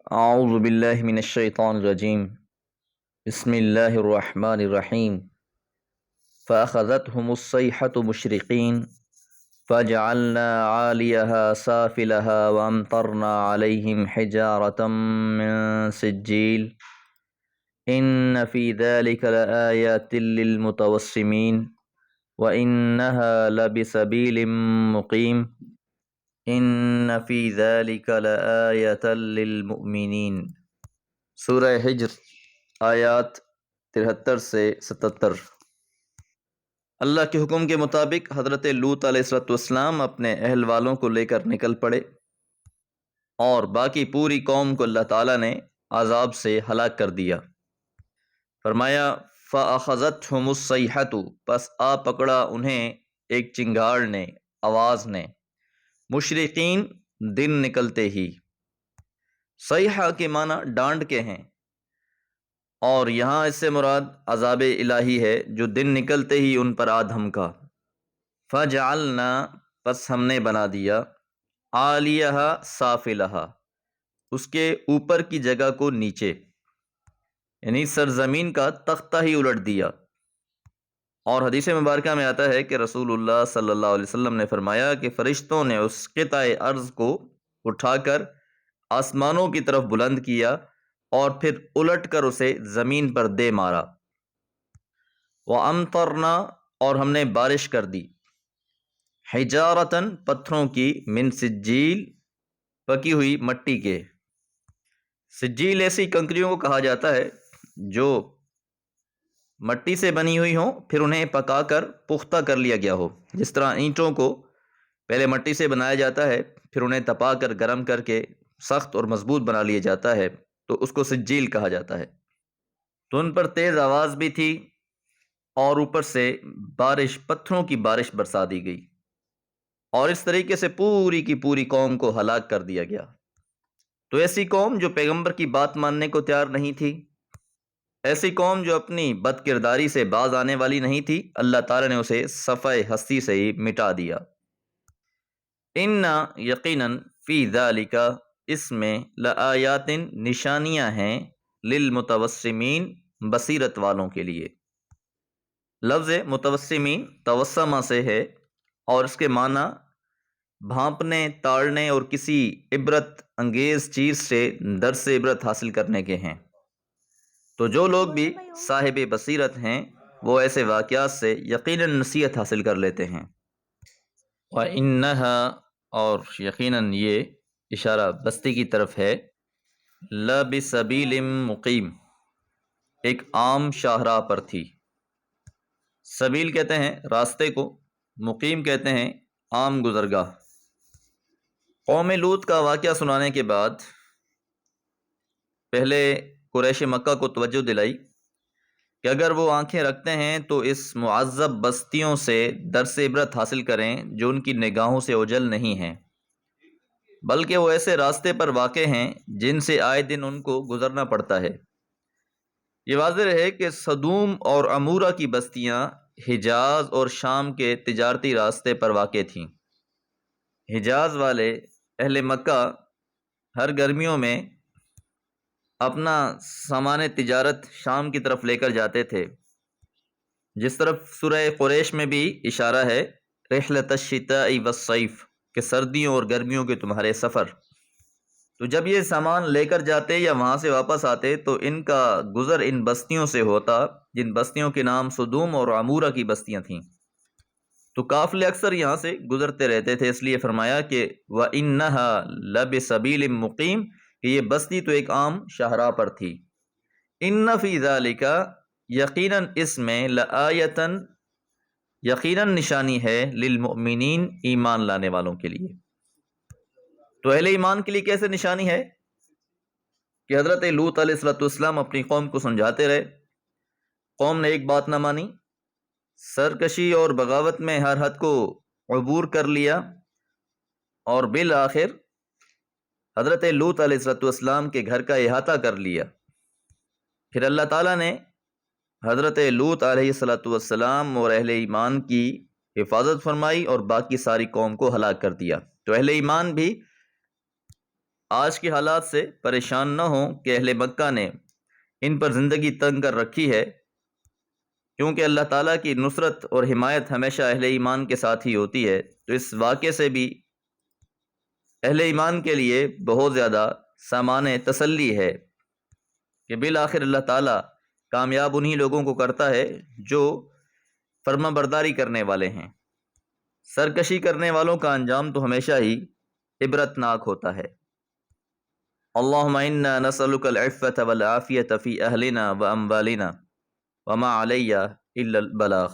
اعوذ باللہ من الشیطان الرجیم بسم اللہ الرحمن الرحیم فاخذتهم الصیحة مشرقین فجعلنا عالیها سافلها وامطرنا علیہم حجارة من سجیل ان فی ذلک لآیات للمتوسمین وانها لبسبیل مقیم ان فی ذلک لآیۃ للمؤمنین۔ سورہ حجر آیات 73 سے 77۔ اللہ کے حکم کے مطابق حضرت لوط علیہ السلام اپنے اہل والوں کو لے کر نکل پڑے اور باقی پوری قوم کو اللہ تعالیٰ نے عذاب سے ہلاک کر دیا۔ فرمایا فَأَخَذَتْهُمُ الصَّيْحَةُ، پس آ پکڑا انہیں ایک چنگاڑ نے، آواز نے، مشرقین، دن نکلتے ہی۔ صیحہ کے معنی ڈانٹ کے ہیں، اور یہاں اس سے مراد عذاب الہی ہے جو دن نکلتے ہی ان پر آ دھمکا۔ فَجَعَلْنَا، پس ہم نے بنا دیا، عَالِيَهَا سَافِلَهَا، اس کے اوپر کی جگہ کو نیچے، یعنی سرزمین کا تختہ ہی الٹ دیا۔ اور حدیث مبارکہ میں آتا ہے کہ رسول اللہ صلی اللہ علیہ وسلم نے فرمایا کہ فرشتوں نے اس قطع ارض کو اٹھا کر آسمانوں کی طرف بلند کیا اور پھر الٹ کر اسے زمین پر دے مارا۔ وَأَمْطَرْنَا، اور ہم نے بارش کر دی، حِجَارَةً، پتھروں کی، من سجیل، پکی ہوئی مٹی کے۔ سجیل ایسی کنکریوں کو کہا جاتا ہے جو مٹی سے بنی ہوئی ہوں، پھر انہیں پکا کر پختہ کر لیا گیا ہو۔ جس طرح اینٹوں کو پہلے مٹی سے بنایا جاتا ہے، پھر انہیں تپا کر گرم کر کے سخت اور مضبوط بنا لیا جاتا ہے، تو اس کو سجیل کہا جاتا ہے۔ تو ان پر تیز آواز بھی تھی اور اوپر سے بارش، پتھروں کی بارش برسا دی گئی، اور اس طریقے سے پوری کی پوری قوم کو ہلاک کر دیا گیا۔ تو ایسی قوم جو پیغمبر کی بات ماننے کو تیار نہیں تھی، ایسی قوم جو اپنی بد کرداری سے باز آنے والی نہیں تھی، اللہ تعالیٰ نے اسے صفحہ ہستی سے ہی مٹا دیا۔ اِنَّ، یقیناً، فی ذالک، اس میں، لآیات، نشانیاں ہیں، للمتوسمین، بصیرت والوں کے لیے۔ لفظ متوسمین توسمہ سے ہے، اور اس کے معنی بھانپنے، تاڑنے اور کسی عبرت انگیز چیز سے درس عبرت حاصل کرنے کے ہیں۔ تو جو لوگ بھی صاحب بصیرت ہیں وہ ایسے واقعات سے یقیناً نصیحت حاصل کر لیتے ہیں۔ وَإِنَّهَا، اور یقیناً یہ اشارہ بستی کی طرف ہے، لَبِسَبِيلٍ مُقیم، ایک عام شاہراہ پر تھی۔ سبیل کہتے ہیں راستے کو، مقیم کہتے ہیں عام گزرگاہ۔ قوم لوط کا واقعہ سنانے کے بعد پہلے قریش مکہ کو توجہ دلائی کہ اگر وہ آنکھیں رکھتے ہیں تو اس معذب بستیوں سے درس عبرت حاصل کریں جو ان کی نگاہوں سے اوجھل نہیں ہیں، بلکہ وہ ایسے راستے پر واقع ہیں جن سے آئے دن ان کو گزرنا پڑتا ہے۔ یہ واضح ہے کہ سدوم اور عمورہ کی بستیاں حجاز اور شام کے تجارتی راستے پر واقع تھیں۔ حجاز والے اہل مکہ ہر گرمیوں میں اپنا سامان تجارت شام کی طرف لے کر جاتے تھے، جس طرف سورہ قریش میں بھی اشارہ ہے، رحلۃ الشتاء والصیف، کہ سردیوں اور گرمیوں کے تمہارے سفر۔ تو جب یہ سامان لے کر جاتے یا وہاں سے واپس آتے تو ان کا گزر ان بستیوں سے ہوتا، جن بستیوں کے نام سدوم اور عمورہ کی بستیاں تھیں۔ تو قافلے اکثر یہاں سے گزرتے رہتے تھے، اس لیے فرمایا کہ وَإِنَّهَا لَبِسَبِيلٍ مُقیم، کہ یہ بستی تو ایک عام شاہراہ پر تھی۔ ان فی ذالک، یقیناً اس میں، لآیۃً، یقیناً نشانی ہے، للمؤمنین، ایمان لانے والوں کے لیے۔ تو اہل ایمان کے لیے کیسے نشانی ہے کہ حضرت لوط علیہ السلام اپنی قوم کو سمجھاتے رہے، قوم نے ایک بات نہ مانی، سرکشی اور بغاوت میں ہر حد کو عبور کر لیا، اور بالآخر حضرت لوط علیہ السلام کے گھر کا احاطہ کر لیا۔ پھر اللہ تعالیٰ نے حضرت لوط علیہ السلام اور اہل ایمان کی حفاظت فرمائی اور باقی ساری قوم کو ہلاک کر دیا۔ تو اہل ایمان بھی آج کے حالات سے پریشان نہ ہوں کہ اہل مکہ نے ان پر زندگی تنگ کر رکھی ہے، کیونکہ اللہ تعالیٰ کی نصرت اور حمایت ہمیشہ اہل ایمان کے ساتھ ہی ہوتی ہے۔ تو اس واقعے سے بھی اہل ایمان کے لیے بہت زیادہ سامان تسلی ہے کہ بالآخر اللہ تعالیٰ کامیاب انہی لوگوں کو کرتا ہے جو فرما برداری کرنے والے ہیں۔ سرکشی کرنے والوں کا انجام تو ہمیشہ ہی عبرتناک ہوتا ہے۔ اللہم انا نسألک العفة والعافیة فی اہلنا و اموالنا وما علی الا البلاغ۔